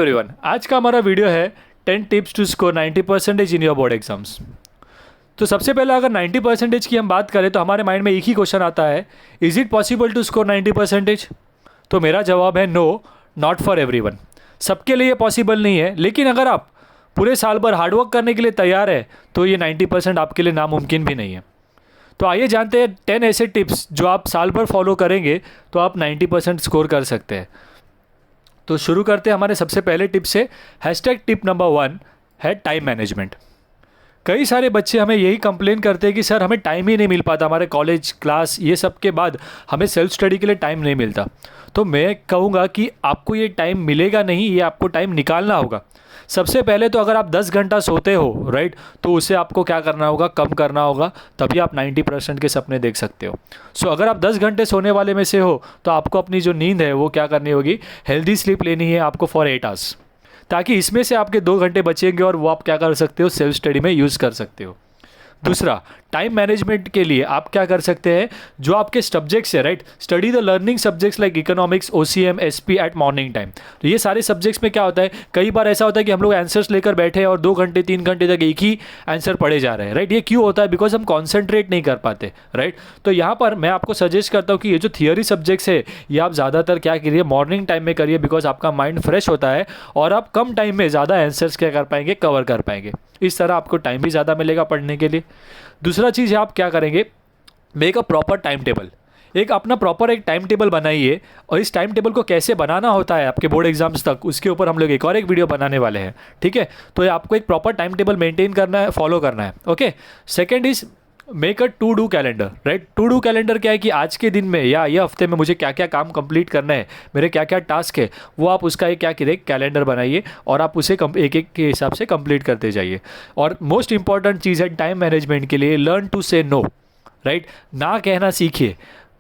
Everyone, आज का हमारा वीडियो है 10 tips to score 90% in your board exams. तो सबसे पहले अगर 90% की हम बात करें तो हमारे माइंड में एक ही क्वेश्चन आता है, is it possible to score 90%? तो मेरा जवाब है नो, नॉट फॉर एवरीवन। सबके लिए पॉसिबल नहीं है, लेकिन अगर आप पूरे साल भर हार्डवर्क करने के लिए तैयार है तो ये 90% आपके लिए नामुमकिन भी नहीं है। तो आइए जानते हैं 10 ऐसे टिप्स जो आप साल भर फॉलो करेंगे तो आप 90% स्कोर कर सकते हैं। तो शुरू करते हैं हमारे सबसे पहले टिप से। हैशटैग टिप नंबर 1 है टाइम मैनेजमेंट। कई सारे बच्चे हमें यही कंप्लेन करते हैं कि सर हमें टाइम ही नहीं मिल पाता, हमारे कॉलेज क्लास ये सब के बाद हमें सेल्फ स्टडी के लिए टाइम नहीं मिलता। तो मैं कहूँगा कि आपको ये टाइम मिलेगा नहीं, ये आपको टाइम निकालना होगा। सबसे पहले तो अगर आप 10 घंटा सोते हो राइट, तो उसे आपको क्या करना होगा, कम करना होगा, तभी आप 90% के सपने देख सकते हो। सो अगर आप 10 घंटे सोने वाले में से हो तो आपको अपनी जो नींद है वो क्या करनी होगी, हेल्दी स्लीप लेनी है आपको फॉर 8 आवर्स, ताकि इसमें से आपके 2 घंटे बचेंगे और वो आप क्या कर सकते हो, सेल्फ स्टडी में यूज़ कर सकते हो। दूसरा, टाइम मैनेजमेंट के लिए आप क्या कर सकते हैं, जो आपके सब्जेक्ट्स है right, study the learning subjects like economics, OCM, SP eight morning time. तो ये सारे सब्जेक्ट्स में क्या होता है, कई बार ऐसा होता है कि हम लोग आंसर्स लेकर बैठे हैं और 2 घंटे 3 घंटे तक एक ही आंसर पढ़े जा रहे हैं राइट। ये क्यों होता है, बिकॉज हम कॉन्सेंट्रेट नहीं कर पाते राइट। तो यहाँ पर मैं आपको सजेस्ट करता हूँ कि ये जो थियोरी सब्जेक्ट्स है ये आप ज़्यादातर क्या करिए, मॉर्निंग टाइम में करिए, बिकॉज आपका माइंड फ्रेश होता है और आप कम टाइम में ज़्यादा आंसर्स क्या कर पाएंगे, कवर कर पाएंगे। इस तरह आपको टाइम भी ज़्यादा मिलेगा पढ़ने के लिए। दूसरा चीज़ है, आप क्या करेंगे, make a proper time table. एक अपना प्रॉपर एक टाइम टेबल बनाइए, और इस टाइम टेबल को कैसे बनाना होता है आपके बोर्ड एग्जाम्स तक, उसके ऊपर हम लोग एक और एक वीडियो बनाने वाले हैं, ठीक है। तो ये आपको एक प्रॉपर टाइम टेबल मेंटेन करना है, फॉलो करना है, okay. Second is make a to do calendar right. To do calendar क्या है कि आज के दिन में या ये हफ्ते में मुझे क्या क्या काम कंप्लीट करना है, मेरे क्या क्या टास्क है, वो आप उसका एक क्या करिए, कैलेंडर बनाइए और आप उसे एक एक के हिसाब से कंप्लीट करते जाइए। और मोस्ट इंपॉर्टेंट चीज़ है टाइम मैनेजमेंट के लिए, लर्न टू से नो राइट। ना कहना सीखिए।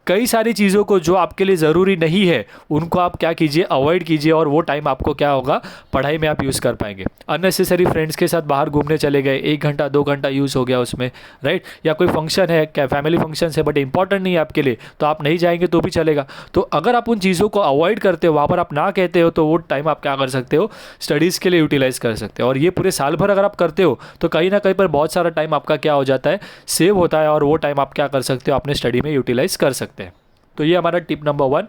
कई सारी चीज़ों को जो आपके लिए ज़रूरी नहीं है उनको आप क्या कीजिए, अवॉइड कीजिए, और वो टाइम आपको क्या होगा, पढ़ाई में आप यूज़ कर पाएंगे। अननेसेसरी फ्रेंड्स के साथ बाहर घूमने चले गए, 1 घंटा 2 घंटा यूज़ हो गया उसमें राइट। या कोई फंक्शन है, क्या फैमिली फंक्शन है बट इंपॉर्टेंट नहीं है आपके लिए, तो आप नहीं जाएंगे तो भी चलेगा। तो अगर आप उन चीज़ों को अवॉइड करते हो, वहाँ पर आप ना कहते हो, तो वो टाइम आप क्या कर सकते हो, स्टडीज़ के लिए यूटिलाइज़ कर सकते हो। और ये पूरे साल भर अगर आप करते हो तो कहीं ना कहीं पर बहुत सारा टाइम आपका क्या हो जाता है, सेव होता है, और वो टाइम आप क्या कर सकते हो, अपने स्टडी में यूटिलाइज़ कर सकते हैं। तो ये हमारा tip number 1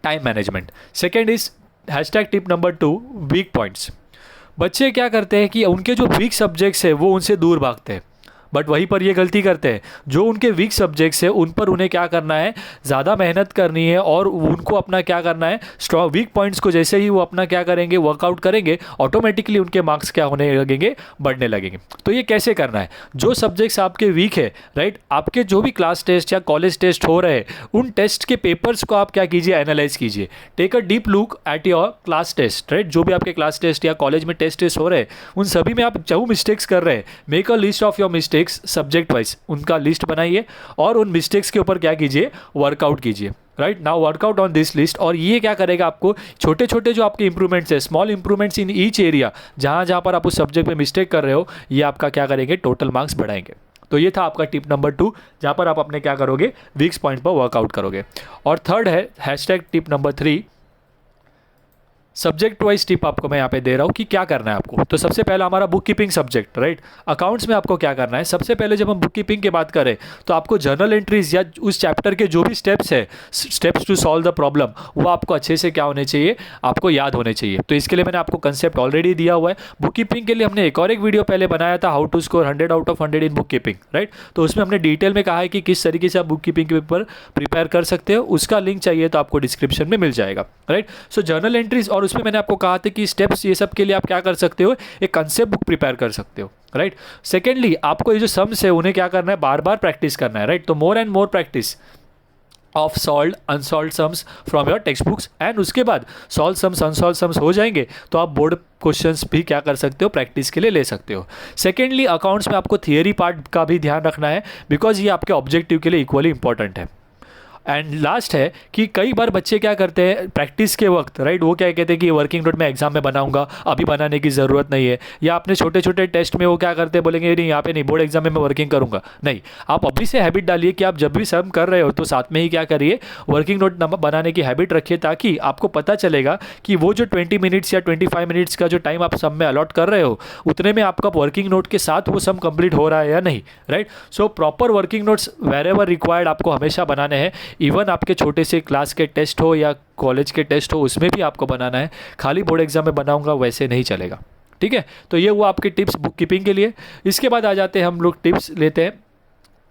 time management. Second is hashtag tip number 2 week points. बच्चे क्या करते हैं कि उनके जो वीक सब्जेक्ट्स है वो उनसे दूर भागते हैं, बट वहीं पर ये गलती करते हैं। जो उनके वीक सब्जेक्ट्स है उन पर उन्हें क्या करना है, ज़्यादा मेहनत करनी है, और उनको अपना क्या करना है, स्ट्रॉन्ग वीक पॉइंट्स को जैसे ही वो अपना क्या करेंगे, वर्कआउट करेंगे, ऑटोमेटिकली उनके मार्क्स क्या होने लगेंगे, बढ़ने लगेंगे। तो ये कैसे करना है, जो सब्जेक्ट्स आपके वीक है राइट, आपके जो भी क्लास टेस्ट या कॉलेज टेस्ट हो रहे हैं उन टेस्ट के पेपर्स को आप क्या कीजिए, एनालाइज कीजिए। Take a deep look at your class test right. जो भी आपके क्लास टेस्ट या कॉलेज में टेस्ट हो रहे हैं उन सभी में आप जो मिस्टेक्स कर रहे हैं, make a list of your mistakes subject wise, उनका लिस्ट बनाइए और उन मिस्टेक्स के ऊपर क्या कीजिए, वर्कआउट कीजिए right. Now workout on this list. और ये क्या करेगा, आपको छोटे छोटे जो आपके इंप्रूवमेंट्स है, small improvements in each area, जहां जहां पर आप उस सब्जेक्ट में मिस्टेक कर रहे हो, ये आपका क्या करेंगे, टोटल मार्क्स बढ़ाएंगे। तो ये था आपका टिप नंबर 2, जहां पर आप अपने क्या करोगे, वीक्स पॉइंट पर वर्कआउट करोगे। और थर्ड है hashtag tip number 3 subject wise tip आपको मैं यहाँ पे दे रहा हूँ कि क्या करना है आपको। तो सबसे पहला हमारा book keeping subject right. Accounts में आपको क्या करना है, सबसे पहले जब हम बुक कीपिंग की बात करें तो आपको जर्नल एंट्रीज या उस चैप्टर के जो भी स्टेप्स है, steps to solve the problem, वो आपको अच्छे से क्या होने चाहिए, आपको याद होने चाहिए। तो इसके लिए मैंने आपको कंसेप्ट ऑलरेडी दिया हुआ है। बुक कीपिंग के लिए हमने एक और एक वीडियो पहले बनाया था, how to score 100 out of 100 in book keeping right. तो उसमें हमने डिटेल में कहा है कि किस तरीके से आप बुक कीपिंग के पेपर प्रिपेयर कर सकते हो। उसका लिंक चाहिए तो आपको डिस्क्रिप्शन में मिल जाएगा राइट। सो जर्नल एंट्रीज, और उसमें मैंने आपको कहा कि स्टेप्स ये सब के लिए आप क्या कर सकते हो, एक कंसेप्ट बुक प्रिपेयर कर सकते हो राइट। सेकेंडली, आपको ये जो सम्स है उन्हें क्या करना है, बार बार प्रैक्टिस करना है राइट। तो more and more practice of solved unsolved sums from your text books, and उसके बाद सॉल्व सम्स अनसॉल्व्ड सम्स हो जाएंगे तो आप बोर्ड क्वेश्चंस भी क्या कर सकते हो, प्रैक्टिस के लिए ले सकते हो। सेकेंडली, अकाउंट्स में आपको थियरी पार्ट का भी ध्यान रखना है, बिकॉज ये आपके ऑब्जेक्टिव के लिए इक्वली इंपॉर्टेंट है। एंड लास्ट है कि कई बार बच्चे क्या करते हैं प्रैक्टिस के वक्त, राइट, वो क्या कहते हैं कि वर्किंग नोट मैं एग्जाम में बनाऊंगा, अभी बनाने की ज़रूरत नहीं है, या अपने छोटे छोटे टेस्ट में वो क्या करते हैं, बोलेंगे नहीं यहाँ पे नहीं, बोर्ड एग्जाम में मैं वर्किंग करूंगा। नहीं, आप अभी से हैबिट डालिए कि आप जब भी सम कर रहे हो तो साथ में ही क्या करिए, वर्किंग नोट बनाने की हैबिट रखिए, ताकि आपको पता चलेगा कि वो जो 20 मिनट्स या 25 मिनट्स का जो टाइम आप सम में अलॉट कर रहे हो, उतने में आपका वर्किंग नोट के साथ वो सम कंप्लीट हो रहा है या नहीं, right. So proper working notes wherever required आपको हमेशा बनाने हैं। इवन आपके छोटे से क्लास के टेस्ट हो या कॉलेज के टेस्ट हो, उसमें भी आपको बनाना है। खाली बोर्ड एग्जाम में बनाऊंगा वैसे नहीं चलेगा, ठीक है। तो ये वो आपके टिप्स बुक कीपिंग के लिए। इसके बाद आ जाते हैं हम लोग टिप्स लेते हैं।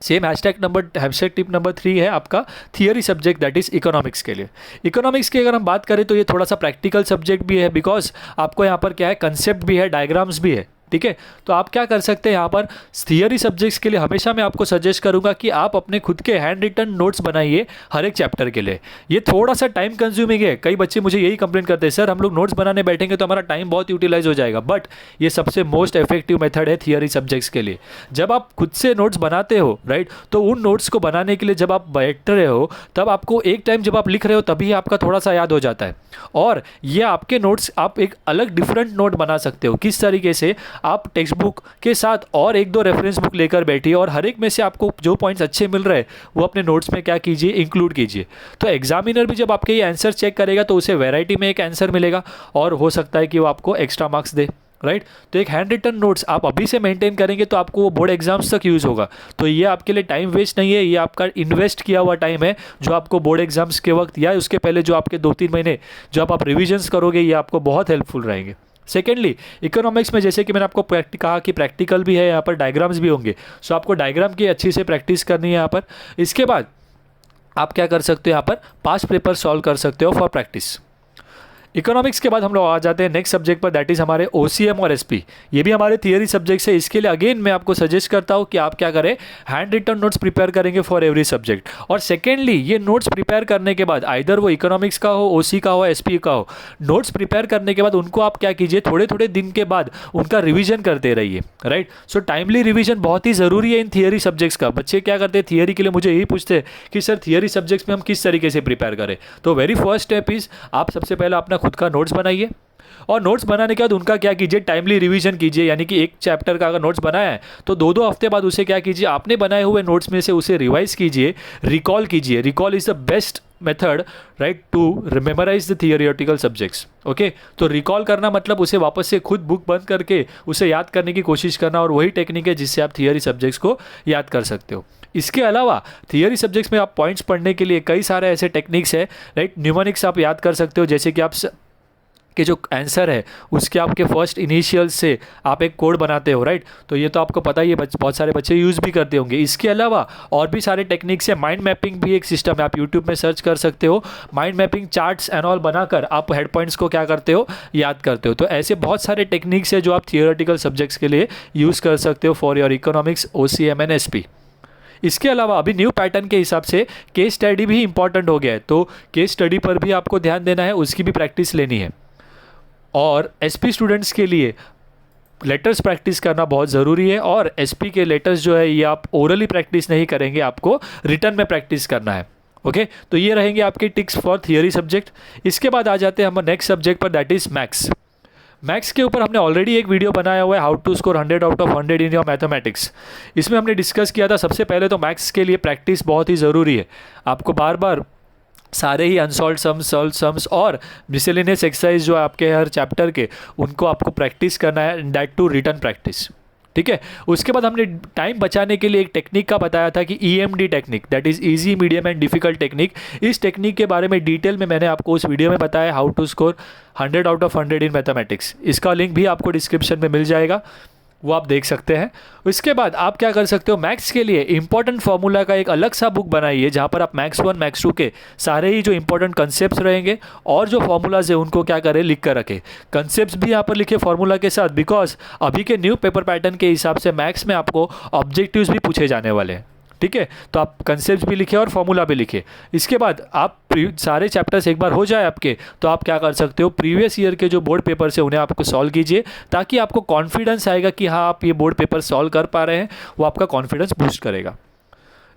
सेम हैशटैग टिप नंबर 3 है आपका theory subject, that is economics के लिए। इकोनॉमिक्स की अगर हम बात करें तो ये थोड़ा सा प्रैक्टिकल सब्जेक्ट भी है, बिकॉज आपको यहाँ पर क्या है, कंसेप्ट भी है, डायग्राम्स भी है, ठीक है। तो आप क्या कर सकते हैं यहाँ पर, थियरी सब्जेक्ट्स के लिए हमेशा मैं आपको सजेस्ट करूंगा कि आप अपने खुद के हैंड रिटन नोट्स बनाइए हर एक चैप्टर के लिए। ये थोड़ा सा टाइम कंज्यूमिंग है, कई बच्चे मुझे यही कंप्लेन करते हैं, सर हम लोग नोट्स बनाने बैठेंगे तो हमारा टाइम बहुत यूटिलाइज हो जाएगा, बट ये सबसे मोस्ट इफेक्टिव मेथड है थियरी सब्जेक्ट्स के लिए। जब आप खुद से नोट्स बनाते हो, राइट, तो उन नोट्स को बनाने के लिए जब आप बैठ रहे हो, तब आपको एक टाइम जब आप लिख रहे हो तभी आपका थोड़ा सा याद हो जाता है। और ये आपके नोट्स आप एक अलग डिफरेंट नोट बना सकते हो। किस तरीके से, आप टेक्स्ट बुक के साथ और एक दो रेफरेंस बुक लेकर बैठिए और हर एक में से आपको जो पॉइंट्स अच्छे मिल रहे हैं वो अपने नोट्स में क्या कीजिए, इंक्लूड कीजिए। तो एग्जामिनर भी जब आपके ये आंसर चेक करेगा तो उसे वैरायटी में एक आंसर मिलेगा और हो सकता है कि वो आपको एक्स्ट्रा मार्क्स दे, राइट। तो एक हैंड रिटन नोट्स आप अभी से मेंटेन करेंगे तो आपको वो बोर्ड एग्जाम्स तक यूज़ होगा। तो ये आपके लिए टाइम वेस्ट नहीं है, ये आपका इन्वेस्ट किया हुआ टाइम है, जो आपको बोर्ड एग्जाम्स के वक्त या उसके पहले जो आपके 2-3 महीने जो आप रिविजन्स करोगे, ये आपको बहुत हेल्पफुल रहेंगे। सेकेंडली, इकोनॉमिक्स में जैसे कि मैंने आपको कहा कि प्रैक्टिकल भी है, यहाँ पर डायग्राम्स भी होंगे, सो आपको डायग्राम की अच्छी से प्रैक्टिस करनी है यहाँ पर। इसके बाद आप क्या कर सकते हो, यहाँ पर पास्ट पेपर सॉल्व कर सकते हो फॉर प्रैक्टिस। इकोनॉमिक्स के बाद हम लोग आ जाते हैं नेक्स्ट सब्जेक्ट पर, दैट इज़ हमारे ओसीएम और एसपी। ये भी हमारे थियरी सब्जेक्ट्स है। इसके लिए अगेन मैं आपको सजेस्ट करता हूँ कि आप क्या करें, हैंड रिटन नोट्स प्रिपेयर करेंगे फॉर एवरी सब्जेक्ट। और सेकेंडली, ये नोट्स प्रिपेयर करने के बाद, आइदर वो इकोनॉमिक्स का हो, ओसी का हो, एसपी का हो, नोट्स प्रिपेयर करने के बाद उनको आप क्या कीजिए, थोड़े थोड़े दिन के बाद उनका रिविजन करते रहिए, राइट। सो टाइमली रिविजन बहुत ही ज़रूरी है इन थियरी सब्जेक्ट्स का। बच्चे क्या करते हैं थियरी के लिए, मुझे यही पूछते हैं कि सर थियरी सब्जेक्ट्स में हम किस तरीके से प्रिपेयर करें। तो वेरी फर्स्ट स्टेप इज, आप सबसे पहले अपना खुद का नोट्स बनाइए और नोट्स बनाने के बाद उनका क्या कीजिए, टाइमली रिवीजन कीजिए। यानी कि एक चैप्टर का अगर नोट्स बनाया है तो 2-2 हफ्ते बाद उसे क्या कीजिए, आपने बनाए हुए नोट्स में से उसे रिवाइज कीजिए, रिकॉल कीजिए। Recall is the best method, right, to memorise the theoretical subjects. Okay, तो रिकॉल करना मतलब उसे वापस से खुद बुक बंद करके उसे याद करने की कोशिश करना, और वही टेक्निक है जिससे आप थियरी सब्जेक्ट्स को याद कर सकते हो। इसके अलावा थियरी सब्जेक्ट्स में आप पॉइंट्स पढ़ने के लिए कई सारे ऐसे टेक्निक्स है, राइट। न्यूमोनिक्स आप याद कर सकते हो, जैसे कि आप कि जो आंसर है उसके आपके फर्स्ट इनिशियल से आप एक कोड बनाते हो, राइट। तो ये तो आपको पता ही है, बहुत सारे बच्चे यूज़ भी करते होंगे। इसके अलावा और भी सारे टेक्निक्स है। माइंड मैपिंग भी एक सिस्टम है, आप यूट्यूब में सर्च कर सकते हो। Mind mapping charts and all बनाकर आप हेड पॉइंट्स को क्या करते हो, याद करते हो। तो ऐसे बहुत सारे टेक्निक्स है जो आप थियोरेटिकल सब्जेक्ट्स के लिए यूज़ कर सकते हो for your economics, OCM and SP. इसके अलावा अभी न्यू पैटर्न के हिसाब से केस स्टडी भी इंपॉर्टेंट हो गया है, तो केस स्टडी पर भी आपको ध्यान देना है, उसकी भी प्रैक्टिस लेनी है। और एसपी स्टूडेंट्स के लिए लेटर्स प्रैक्टिस करना बहुत ज़रूरी है, और एसपी के लेटर्स जो है ये आप ओरली प्रैक्टिस नहीं करेंगे, आपको रिटर्न में प्रैक्टिस करना है। ओके, तो ये रहेंगे आपके टिप्स फॉर थियरी सब्जेक्ट। इसके बाद आ जाते हैं हम नेक्स्ट सब्जेक्ट पर, दैट इज़ मैथ्स। मैथ्स के ऊपर हमने ऑलरेडी एक वीडियो बनाया हुआ है, how to score 100 out of 100 in your mathematics. इसमें हमने डिस्कस किया था, सबसे पहले तो मैथ्स के लिए प्रैक्टिस बहुत ही ज़रूरी है। आपको बार बार सारे ही अनसॉल्व्ड सम्स, सॉल्व्ड सम्स और मिसलेनियस एक्सरसाइज जो आपके हर चैप्टर के, उनको आपको प्रैक्टिस करना है, दैट टू रिटन प्रैक्टिस, ठीक है। उसके बाद हमने टाइम बचाने के लिए एक टेक्निक का बताया था कि EMD technique, that is easy, medium and difficult technique. इस टेक्निक के बारे में डिटेल में मैंने आपको उस वीडियो में बताया, how to score 100 out of 100 in mathematics. इसका लिंक भी आपको डिस्क्रिप्शन में मिल जाएगा, वो आप देख सकते हैं। उसके बाद आप क्या कर सकते हो, मैथ्स के लिए इंपॉर्टेंट फार्मूला का एक अलग सा बुक बनाइए, जहाँ पर आप मैथ्स 1 मैथ्स 2 के सारे ही जो इंपॉर्टेंट कंसेप्ट्स रहेंगे और जो फार्मूलाज है उनको क्या करें, लिख कर रखें। कंसेप्ट्स भी यहाँ पर लिखे फार्मूला के साथ, बिकॉज अभी के न्यू पेपर पैटर्न के हिसाब से मैथ्स में आपको ऑब्जेक्टिव्स भी पूछे जाने वाले हैं, ठीक है। तो आप कंसेप्ट भी लिखे और फॉर्मूला भी लिखे। इसके बाद आप सारे चैप्टर्स एक बार हो जाए आपके, तो आप क्या कर सकते हो, प्रीवियस ईयर के जो बोर्ड पेपर्स है उन्हें आपको सॉल्व कीजिए, ताकि आपको कॉन्फिडेंस आएगा कि हाँ आप ये बोर्ड पेपर सॉल्व कर पा रहे हैं, वो आपका कॉन्फिडेंस बूस्ट करेगा।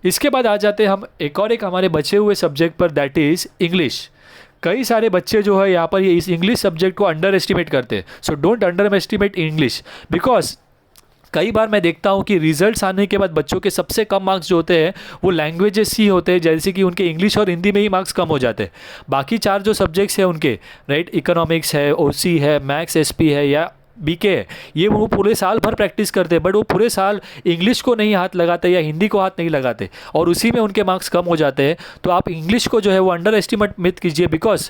इसके बाद आ जाते हैं हम एक हमारे बचे हुए सब्जेक्ट पर, दैट इज़ इंग्लिश। कई सारे बच्चे जो है यहाँ पर ये इस इंग्लिश सब्जेक्ट को अंडर एस्टिमेट करते हैं। So don't under estimate English, because कई बार मैं देखता हूँ कि रिजल्ट्स आने के बाद बच्चों के सबसे कम मार्क्स जो होते हैं वो लैंग्वेजेस ही होते हैं, जैसे कि उनके इंग्लिश और हिंदी में ही मार्क्स कम हो जाते हैं। बाकी 4 जो सब्जेक्ट्स हैं उनके, राइट, इकोनॉमिक्स है, ओसी है, मैथ्स एसपी है या बीके है, ये वो पूरे साल भर प्रैक्टिस करते हैं, बट वो पूरे साल इंग्लिश को नहीं हाथ लगाते या हिंदी को हाथ नहीं लगाते और उसी में उनके मार्क्स कम हो जाते हैं। तो आप इंग्लिश को जो है वो अंडर एस्टिमेट मत कीजिए, बिकॉज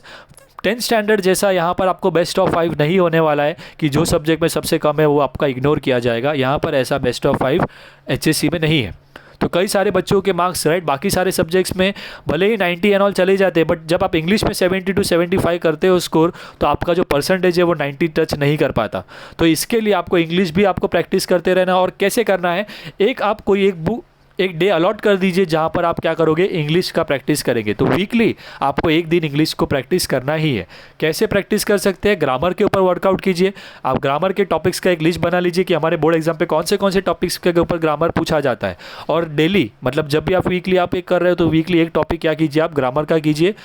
10th स्टैंडर्ड जैसा यहाँ पर आपको बेस्ट ऑफ 5 नहीं होने वाला है कि जो सब्जेक्ट में सबसे कम है वो आपका इग्नोर किया जाएगा। यहाँ पर ऐसा बेस्ट ऑफ 5 एचएससी में नहीं है। तो कई सारे बच्चों के मार्क्स, राइट, बाकी सारे सब्जेक्ट्स में भले ही 90 एंड ऑल चले जाते हैं, बट जब आप इंग्लिश में 70 to 75 करते हो स्कोर, तो आपका जो परसेंटेज है वो 90 टच नहीं कर पाता। तो इसके लिए आपको इंग्लिश भी आपको प्रैक्टिस करते रहना। और कैसे करना है, आप कोई एक डे अलॉट कर दीजिए जहाँ पर आप क्या करोगे, इंग्लिश का प्रैक्टिस करेंगे। तो वीकली आपको एक दिन इंग्लिश को प्रैक्टिस करना ही है। कैसे प्रैक्टिस कर सकते हैं, ग्रामर के ऊपर वर्कआउट कीजिए। आप ग्रामर के टॉपिक्स का एक लिस्ट बना लीजिए कि हमारे बोर्ड एग्जाम पे कौन से टॉपिक्स के ऊपर ग्रामर पूछा जाता है। और डेली, मतलब जब भी आप वीकली आप एक कर रहे हो तो वीकली एक टॉपिक क्या कीजिए, आप ग्रामर का कीजिए,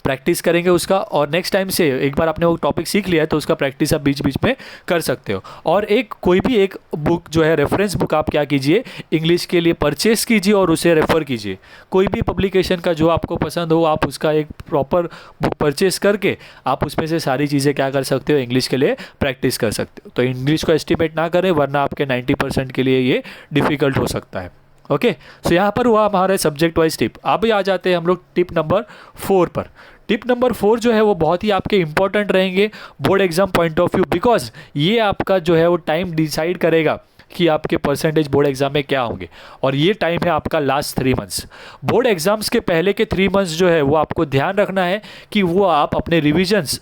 प्रैक्टिस करेंगे उसका। और नेक्स्ट टाइम से एक बार आपने वो टॉपिक सीख लिया है तो उसका प्रैक्टिस आप बीच बीच में कर सकते हो। और कोई भी एक बुक जो है, रेफरेंस बुक, आप क्या कीजिए, इंग्लिश के लिए परचेस कीजिए और उसे रेफ़र कीजिए। कोई भी पब्लिकेशन का जो आपको पसंद हो, आप उसका एक प्रॉपर बुक परचेस करके आप उसमें से सारी चीज़ें क्या कर सकते हो, इंग्लिश के लिए प्रैक्टिस कर सकते हो। तो इंग्लिश को एस्टिमेट ना करें, वरना आपके 90% के लिए ये डिफ़िकल्ट हो सकता है। ओके, सो यहाँ पर हुआ हमारे सब्जेक्ट वाइज टिप। अभी आ जाते हैं हम लोग टिप नंबर 4 पर। टिप नंबर 4 जो है वो बहुत ही आपके इंपॉर्टेंट रहेंगे board exam point of view, because ये आपका जो है वो टाइम डिसाइड करेगा कि आपके परसेंटेज बोर्ड एग्जाम में क्या होंगे। और ये टाइम है आपका लास्ट 3 मंथ्स। बोर्ड एग्जाम्स के पहले के 3 मंथ्स जो है वो आपको ध्यान रखना है कि वो आप अपने रिविजन्स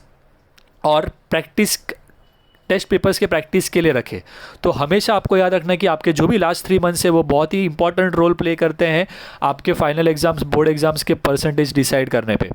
और प्रैक्टिस, टेस्ट पेपर्स के प्रैक्टिस के लिए रखें। तो हमेशा आपको याद रखना है कि आपके जो भी लास्ट 3 मंथ्स है वो बहुत ही इंपॉर्टेंट रोल प्ले करते हैं आपके फाइनल एग्जाम्स, बोर्ड एग्जाम्स के परसेंटेज डिसाइड करने पे।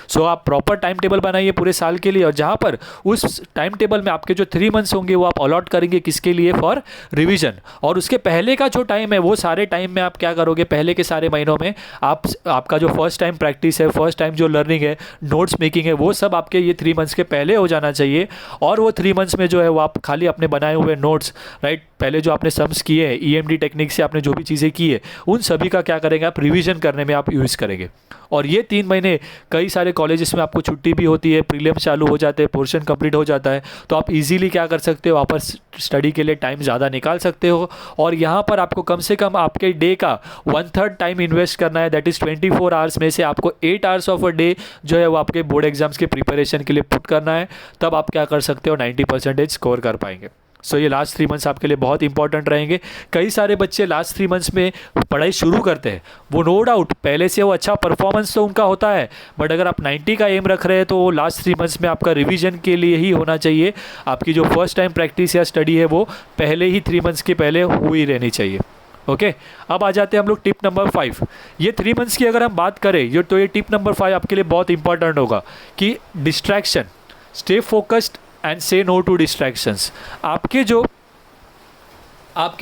सो आप प्रॉपर टाइम टेबल बनाइए पूरे साल के लिए, और जहाँ पर उस टाइम टेबल में आपके जो 3 मंथ्स होंगे वो आप अलॉट करेंगे किसके लिए, फॉर रिवीजन। और उसके पहले का जो टाइम है वो सारे टाइम में आप क्या करोगे, पहले के सारे महीनों में आपका जो फर्स्ट टाइम प्रैक्टिस है, फर्स्ट टाइम जो लर्निंग है, नोट्स मेकिंग है, वो सब आपके ये 3 मंथ्स के पहले हो जाना चाहिए। और वो 3 मंथ्स में जो है वो आप खाली अपने बनाए हुए नोट्स, राइट, पहले जो आपने सम्स किए हैं, ईएमडी टेक्निक से आपने जो भी चीज़ें की है, उन सभी का क्या करेंगे, आप रिवीजन करने में आप यूज़ करेंगे। और ये 3 महीने कई सारे कॉलेजेस में आपको छुट्टी भी होती है, प्रीलिम्स चालू हो जाते हैं, पोर्शन कंप्लीट हो जाता है, तो आप इजीली क्या कर सकते हो, वापस स्टडी के लिए टाइम ज़्यादा निकाल सकते हो। और यहाँ पर आपको कम से कम आपके डे का 1/3 टाइम इन्वेस्ट करना है, दैट इज़ 24 आवर्स में से आपको 8 आवर्स ऑफ अ डे जो है वो आपके बोर्ड एग्जाम्स के प्रिपरेशन के लिए पुट करना है। तब आप क्या कर सकते हो, 90% स्कोर कर पाएंगे। सो ये लास्ट 3 मंथ्स आपके लिए बहुत इंपॉर्टेंट रहेंगे। कई सारे बच्चे लास्ट 3 मंथ्स में पढ़ाई शुरू करते हैं, वो नो डाउट पहले से वो अच्छा परफॉर्मेंस तो उनका होता है, बट अगर आप 90 का एम रख रहे हैं तो वो लास्ट 3 मंथ्स में आपका रिवीजन के लिए ही होना चाहिए। आपकी जो फर्स्ट टाइम प्रैक्टिस या स्टडी है वो पहले ही 3 मंथ्स के पहले हुई रहनी चाहिए। ओके, अब आ जाते हैं हम लोग टिप नंबर 5। ये 3 मंथ्स की अगर हम बात करें तो ये टिप नंबर 5 आपके लिए बहुत इंपॉर्टेंट होगा कि डिस्ट्रैक्शन, स्टे फोकस्ड एंड से नो टू डिस्ट्रैक्शंस। आपके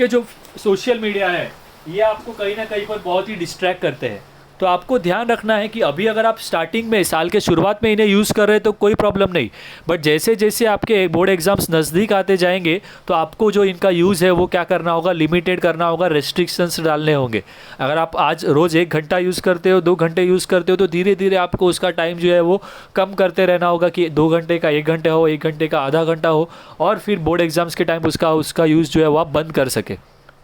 जो सोशल मीडिया है ये आपको कहीं ना कहीं पर बहुत ही डिस्ट्रैक्ट करते हैं। तो आपको ध्यान रखना है कि अभी अगर आप स्टार्टिंग में, साल के शुरुआत में इन्हें यूज़ कर रहे हैं तो कोई प्रॉब्लम नहीं, बट जैसे जैसे आपके बोर्ड एग्जाम्स नज़दीक आते जाएंगे तो आपको जो इनका यूज़ है वो क्या करना होगा, लिमिटेड करना होगा, रेस्ट्रिक्शंस डालने होंगे। अगर आप आज रोज़ 1 घंटा यूज़ करते हो, 2 घंटे यूज़ करते हो, तो धीरे धीरे आपको उसका टाइम जो है वो कम करते रहना होगा कि 2 घंटे का 1 घंटा हो, 1 घंटे का आधा घंटा हो, और फिर बोर्ड एग्जाम्स के टाइम उसका यूज़ जो है वो आप बंद कर सके।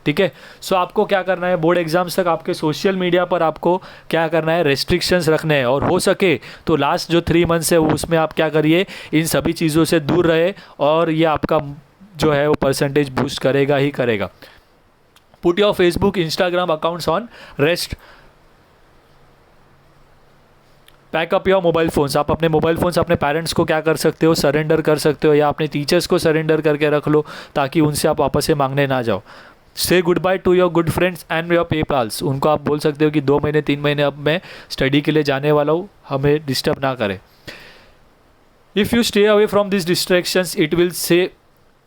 ठीक है, सो आपको क्या करना है, बोर्ड एग्जाम्स तक आपके सोशल मीडिया पर आपको क्या करना है, रेस्ट्रिक्शंस रखने हैं। और हो सके तो लास्ट जो 3 मंथ्स है उसमें आप क्या करिए, इन सभी चीज़ों से दूर रहे, और ये आपका जो है वो परसेंटेज बूस्ट करेगा ही करेगा। Put your Facebook, Instagram accounts on rest. Pack up your mobile phones. आप अपने मोबाइल फ़ोन्स अपने पेरेंट्स को क्या कर सकते हो, सरेंडर कर सकते हो, या अपने टीचर्स को सरेंडर करके रख लो ताकि उनसे आप वापस से मांगने ना जाओ। से goodbye to your good friends and your peoples. उनको आप बोल सकते हो कि 2 महीने 3 महीने अब मैं स्टडी के लिए जाने वाला हूँ, हमें डिस्टर्ब ना करें। If you stay away from this distractions it will say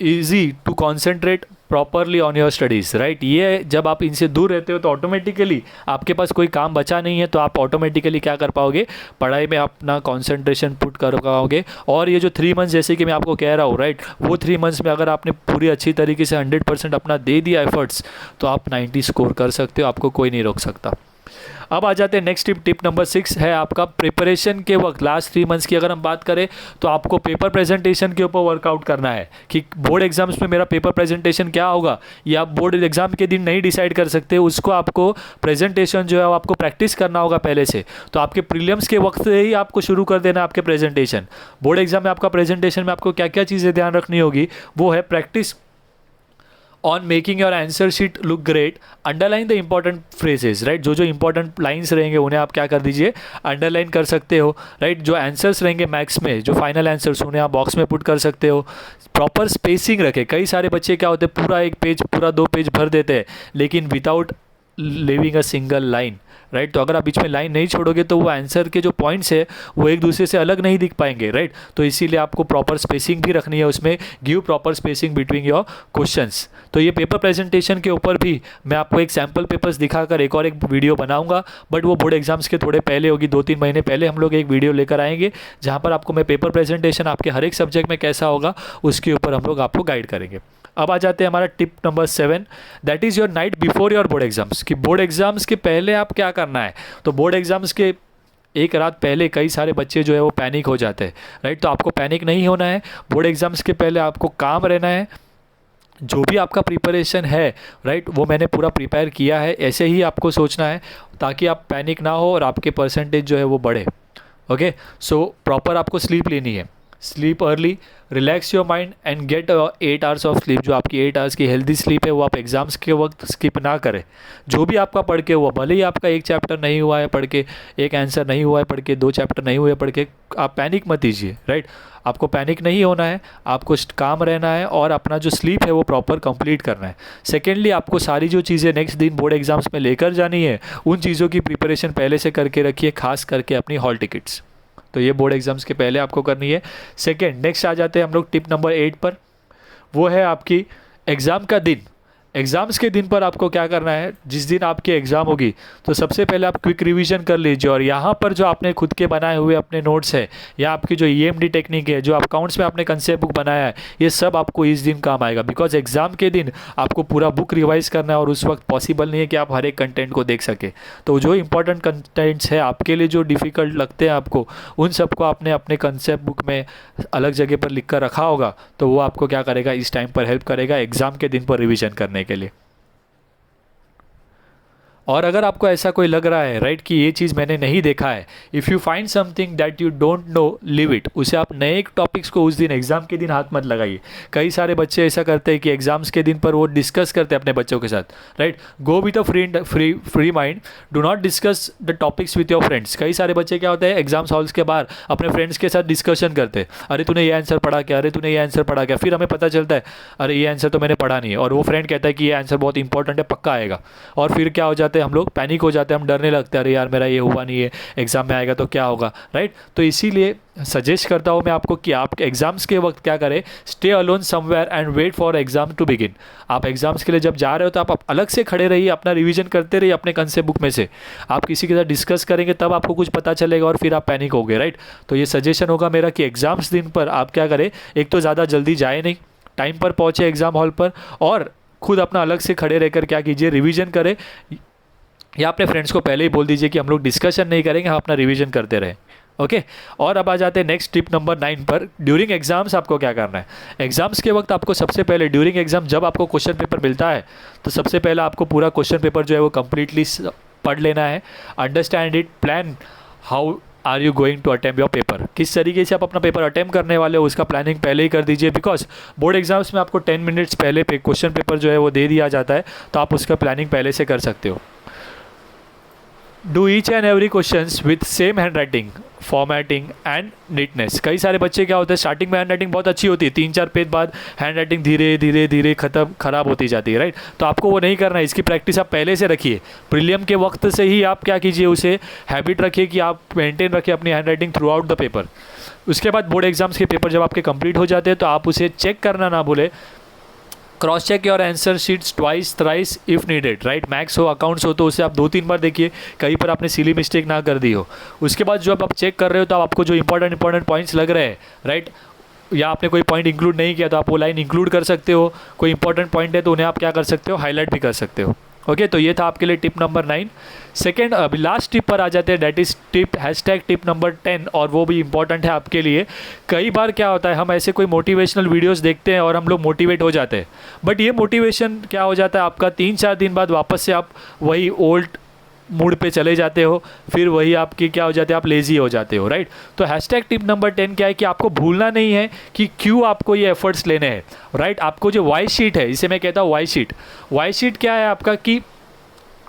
easy to concentrate properly on your studies, right. ये जब आप इनसे दूर रहते हो तो ऑटोमेटिकली आपके पास कोई काम बचा नहीं है, तो आप ऑटोमेटिकली क्या कर पाओगे, पढ़ाई में अपना कॉन्सेंट्रेशन पुट कर पाओगे। और ये जो 3 मंथ्स जैसे कि मैं आपको कह रहा हूँ, राइट, वो 3 मंथ्स में अगर आपने पूरी अच्छी तरीके से 100% अपना दे दिया एफर्ट्स, तो आप 90 स्कोर कर सकते हो, आपको कोई नहीं रोक सकता। अब आ जाते हैं नेक्स्ट टिप। टिप नंबर 6 है आपका प्रिपरेशन के वक्त, लास्ट 3 मंथ्स की अगर हम बात करें तो आपको पेपर प्रेजेंटेशन के ऊपर वर्कआउट करना है कि बोर्ड एग्जाम्स में मेरा पेपर प्रेजेंटेशन क्या होगा। ये आप बोर्ड एग्जाम के दिन नहीं डिसाइड कर सकते, उसको आपको प्रेजेंटेशन जो है वो आपको प्रैक्टिस करना होगा पहले से। तो आपके प्रीलिम्स के वक्त से ही आपको शुरू कर देना आपके प्रेजेंटेशन। बोर्ड एग्जाम में आपका प्रेजेंटेशन में आपको क्या क्या चीज़ें ध्यान रखनी होगी, वो है practice on making your answer sheet look great, underline the important phrases, right. जो जो इंपॉर्टेंट लाइन्स रहेंगे उन्हें आप क्या कर दीजिए, अंडरलाइन कर सकते हो, राइट। जो आंसर्स रहेंगे मैथ्स में, जो फाइनल आंसर्स, उन्हें आप बॉक्स में पुट कर सकते हो। प्रॉपर स्पेसिंग रखें। कई सारे बच्चे क्या होते हैं, पूरा 1 पेज, पूरा 2 पेज भर देते हैं, लेकिन without living a single line, right. तो अगर आप बीच में लाइन नहीं छोड़ोगे तो वो आंसर के जो पॉइंट्स है वो एक दूसरे से अलग नहीं दिख पाएंगे, राइट। तो इसीलिए आपको प्रॉपर स्पेसिंग भी रखनी है उसमें, give proper spacing between your questions. तो ये पेपर प्रेजेंटेशन के ऊपर भी मैं आपको एक सैम्पल पेपर्स दिखाकर एक वीडियो बनाऊंगा, बट वो बोर्ड एग्जाम्स के थोड़े पहले होगी, 2-3 महीने पहले हम लोग एक वीडियो लेकर आएंगे जहाँ पर आपको मैं पेपर प्रेजेंटेशन आपके हर एक सब्जेक्ट में कैसा होगा उसके ऊपर हम लोग आपको गाइड करेंगे। अब आ जाते हैं हमारा tip number 7, that is your night before your board exams. कि बोर्ड एग्जाम्स के पहले आप क्या करना है। तो बोर्ड एग्जाम्स के एक रात पहले कई सारे बच्चे जो है वो पैनिक हो जाते हैं, राइट। तो आपको पैनिक नहीं होना है। बोर्ड एग्जाम्स के पहले आपको काम रहना है। जो भी आपका प्रिपरेशन है, राइट, वो मैंने पूरा प्रिपेयर किया है, ऐसे ही आपको सोचना है ताकि आप पैनिक ना हो और आपके परसेंटेज जो है वो बढ़े। ओके, सो प्रॉपर आपको स्लीप लेनी है। Sleep early, relax your mind and get 8 hours of sleep. जो आपकी 8 आवर्स की हेल्दी स्लीप है वो आप एग्जाम्स के वक्त स्किप ना करें। जो भी आपका पढ़ के हुआ, भले ही आपका 1 चैप्टर नहीं हुआ है पढ़ के, 1 आंसर नहीं हुआ है पढ़ के, 2 चैप्टर नहीं हुए पढ़ के, आप पैनिक मत कीजिए, राइट। आपको पैनिक नहीं होना है, आपको काम रहना है और अपना जो स्लीप है वो प्रॉपर कंप्लीट करना है। सेकेंडली, आपको सारी जो चीज़ें नेक्स्ट दिन बोर्ड एग्जाम्स में लेकर जानी है, उन चीज़ों की प्रिपरेशन पहले से करके रखिए, खास करके अपनी हॉल टिकट्स। तो ये बोर्ड एग्जाम्स के पहले आपको करनी है। सेकेंड, नेक्स्ट आ जाते हैं हम लोग टिप नंबर 8 पर। वो है आपकी एग्ज़ाम का दिन। एग्ज़ाम्स के दिन पर आपको क्या करना है, जिस दिन आपकी एग्ज़ाम होगी तो सबसे पहले आप क्विक रिवीजन कर लीजिए। और यहाँ पर जो आपने खुद के बनाए हुए अपने नोट्स है या आपकी जो EMD टेक्निक है, जो अकाउंट्स में आपने कंसेप्ट बुक बनाया है, ये सब आपको इस दिन काम आएगा। बिकॉज एग्ज़ाम के दिन आपको पूरा बुक रिवाइज करना है और उस वक्त पॉसिबल नहीं है कि आप हर एक कंटेंट को देख सके। तो जो इंपॉर्टेंट कंटेंट्स है आपके लिए, जो डिफ़िकल्ट लगते हैं आपको, उन सबको आपने अपने कंसेप्ट बुक में अलग जगह पर लिख कर रखा होगा, तो वो आपको क्या करेगा, इस टाइम पर हेल्प करेगा एग्ज़ाम के दिन पर रिवीजन करने के लिए। और अगर आपको ऐसा कोई लग रहा है, राइट, कि ये चीज़ मैंने नहीं देखा है, if you find something that you don't know, leave it. उसे आप नए टॉपिक्स को उस दिन एग्जाम के दिन हाथ मत लगाइए। कई सारे बच्चे ऐसा करते हैं कि एग्जाम्स के दिन पर वो डिस्कस करते हैं अपने बच्चों के साथ, right. Go with a free mind, do not discuss the topics with your friends. कई सारे बच्चे क्या होते हैं, एग्जाम्स हॉल्स के बाहर अपने फ्रेंड्स के साथ डिस्कशन करते हैं, अरे तूने ये आंसर पढ़ा क्या, अरे तूने ये आंसर पढ़ा क्या। फिर हमें पता चलता है अरे ये आंसर तो मैंने पढ़ा नहीं है, और वो फ्रेंड कहता है कि ये आंसर बहुत इंपॉर्टेंट है, पक्का आएगा। और फिर क्या हो जाते हैं, हम लोग पैनिक हो जाते हैं, हम डरने लगते हैं, अरे यार मेरा ये हुआ नहीं है, एग्जाम में आएगा तो क्या होगा, राइट। तो इसीलिए सजेस्ट करता हूँ मैं आपको कि आप एग्जाम्स के वक्त क्या करें, stay alone somewhere and wait for exam to begin. आप एग्जाम्स के लिए जब जा रहे हो तो आप अलग से खड़े रहिए, अपना रिवीजन करते रहिए अपने कंसेप्ट बुक में से। आप किसी के साथ डिस्कस करेंगे तब आपको कुछ पता चलेगा और फिर आप पैनिक हो गए, राइट। तो ये सजेशन होगा मेरा कि एग्जाम्स दिन पर आप क्या करें, एक तो ज़्यादा जल्दी जाए नहीं, टाइम पर पहुँचे एग्जाम हॉल पर, और खुद अपना अलग से खड़े रहकर क्या कीजिए, रिवीजन करें। या अपने फ्रेंड्स को पहले ही बोल दीजिए कि हम लोग डिस्कशन नहीं करेंगे, हम अपना रिवीजन करते रहें। ओके, और अब आ जाते हैं नेक्स्ट टिप नंबर 9 पर। ड्यूरिंग एग्जाम्स आपको क्या करना है। एग्जाम्स के वक्त आपको सबसे पहले, ड्यूरिंग एग्जाम जब आपको क्वेश्चन पेपर मिलता है तो सबसे पहले आपको पूरा क्वेश्चन पेपर जो है वो कम्प्लीटली पढ़ लेना है। Understand it, plan how are you going to attempt your paper. किस तरीके से आप अपना पेपर अटेम्प्ट करने वाले हो उसका प्लानिंग पहले ही कर दीजिए। बिकॉज बोर्ड एग्जाम्स में आपको 10 मिनट्स पहले क्वेश्चन पेपर जो है वो दे दिया जाता है, तो आप उसका प्लानिंग पहले से कर सकते हो। Do each and every questions with same hand writing, formatting and neatness. कई सारे बच्चे क्या होते हैं, स्टार्टिंग में हैंड राइटिंग बहुत अच्छी होती है, 3-4 पेज बाद हैंड राइटिंग धीरे धीरे धीरे खराब होती जाती है, राइट। तो आपको वो नहीं करना है, इसकी प्रैक्टिस आप पहले से रखिए। प्रीलियम के वक्त से ही आप क्या कीजिए, उसे हैबिट रखिए कि आप मेंटेन रखिए अपनी hand writing through out the paper. उसके बाद बोर्ड एग्जाम्स के पेपर जब आपके कंप्लीट हो जाते हैं तो आप उसे चेक करना ना भूलें cross check your answer sheets twice thrice if needed, right. Maths हो, अकाउंट्स हो, तो उसे आप 2-3 बार देखिए, कहीं पर आपने सिली मिस्टेक ना कर दी हो। उसके बाद जो आप चेक कर रहे हो तो आपको जो इंपॉर्टेंट पॉइंट्स लग रहे हैं, राइट, या आपने कोई पॉइंट इंक्लूड नहीं किया तो आप वो लाइन इंक्लूड कर सकते हो। कोई इंपॉर्टेंट पॉइंट है तो उन्हें आप क्या कर सकते हो, हाईलाइट भी कर सकते हो। ओके, तो ये था आपके लिए टिप नंबर 9। सेकेंड, अभी लास्ट टिप पर आ जाते हैं, that is tip #tip number 10, और वो भी इंपॉर्टेंट है आपके लिए। कई बार क्या होता है, हम ऐसे कोई मोटिवेशनल वीडियोस देखते हैं और हम लोग मोटिवेट हो जाते हैं, बट ये मोटिवेशन क्या हो जाता है आपका, 3-4 दिन बाद वापस से आप वही ओल्ड मूड पे चले जाते हो, फिर वही आपकी क्या हो जाते हैं, आप लेज़ी हो जाते हो, राइट। तो #टिप नंबर 10 क्या है कि आपको भूलना नहीं है कि क्यों आपको ये एफर्ट्स लेने हैं, राइट। आपको जो वाई शीट है, इसे मैं कहता हूँ वाई शीट क्या है आपका, कि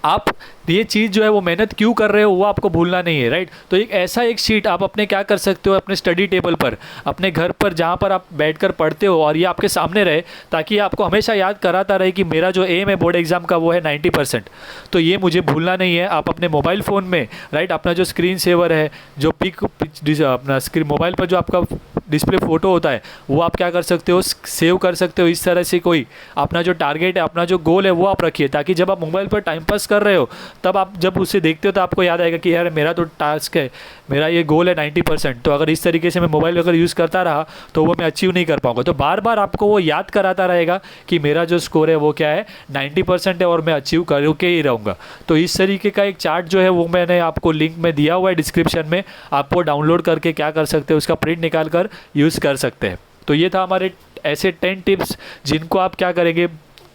आप ये चीज़ जो है वो मेहनत क्यों कर रहे हो वो आपको भूलना नहीं है, राइट। तो एक ऐसा एक शीट आप अपने क्या कर सकते हो, अपने स्टडी टेबल पर, अपने घर पर जहाँ पर आप बैठकर पढ़ते हो, और ये आपके सामने रहे, ताकि आपको हमेशा याद कराता रहे कि मेरा जो एम है बोर्ड एग्जाम का वो है 90%, तो ये मुझे भूलना नहीं है। आप अपने मोबाइल फ़ोन में, राइट, अपना जो स्क्रीन सेवर है, जो अपना स्क्रीन मोबाइल पर जो आपका डिस्प्ले फ़ोटो होता है, वो आप क्या कर सकते हो, सेव कर सकते हो। इस तरह से कोई अपना जो टारगेट है, अपना जो गोल है वो आप रखिए, ताकि जब आप मोबाइल पर टाइम पास कर रहे हो, तब आप जब उसे देखते हो तो आपको याद आएगा कि यार मेरा तो टास्क है, मेरा ये गोल है 90%, तो अगर इस तरीके से मैं मोबाइल अगर यूज़ करता रहा तो वो मैं अचीव नहीं कर पाऊंगा। तो बार बार आपको वो याद कराता रहेगा कि मेरा जो स्कोर है वो क्या है, 90% है, और मैं अचीव करके ही रहूँगा। तो इस तरीके का एक चार्ट जो है वो मैंने आपको लिंक में दिया हुआ है डिस्क्रिप्शन में, आपको डाउनलोड करके क्या कर सकते हो, उसका प्रिंट निकाल कर यूज़ कर सकते हैं। तो ये था हमारे ऐसे 10 टिप्स जिनको आप क्या करेंगे,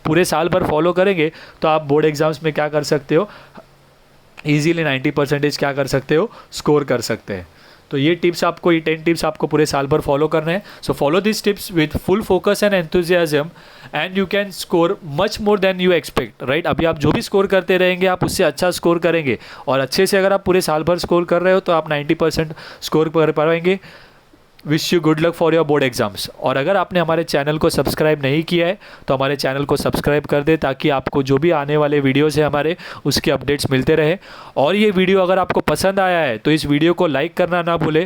पूरे साल भर फॉलो करेंगे तो आप बोर्ड एग्जाम्स में क्या कर सकते हो, ईजीली 90% क्या कर सकते हो, स्कोर कर सकते हैं। तो ये 10 टिप्स आपको पूरे साल भर फॉलो करने हैं। So follow this tips with full focus and enthusiasm and you can score much more than you expect, right. अभी आप जो भी स्कोर करते रहेंगे आप उससे अच्छा स्कोर करेंगे, और अच्छे से अगर आप पूरे साल भर स्कोर कर रहे हो तो आप 90% स्कोर कर पाएंगे। Wish you good luck for your board exams. और अगर आपने हमारे चैनल को सब्सक्राइब नहीं किया है तो हमारे चैनल को सब्सक्राइब कर दे, ताकि आपको जो भी आने वाले वीडियोस है हमारे, उसके अपडेट्स मिलते रहे। और ये वीडियो अगर आपको पसंद आया है तो इस वीडियो को लाइक करना ना भूले,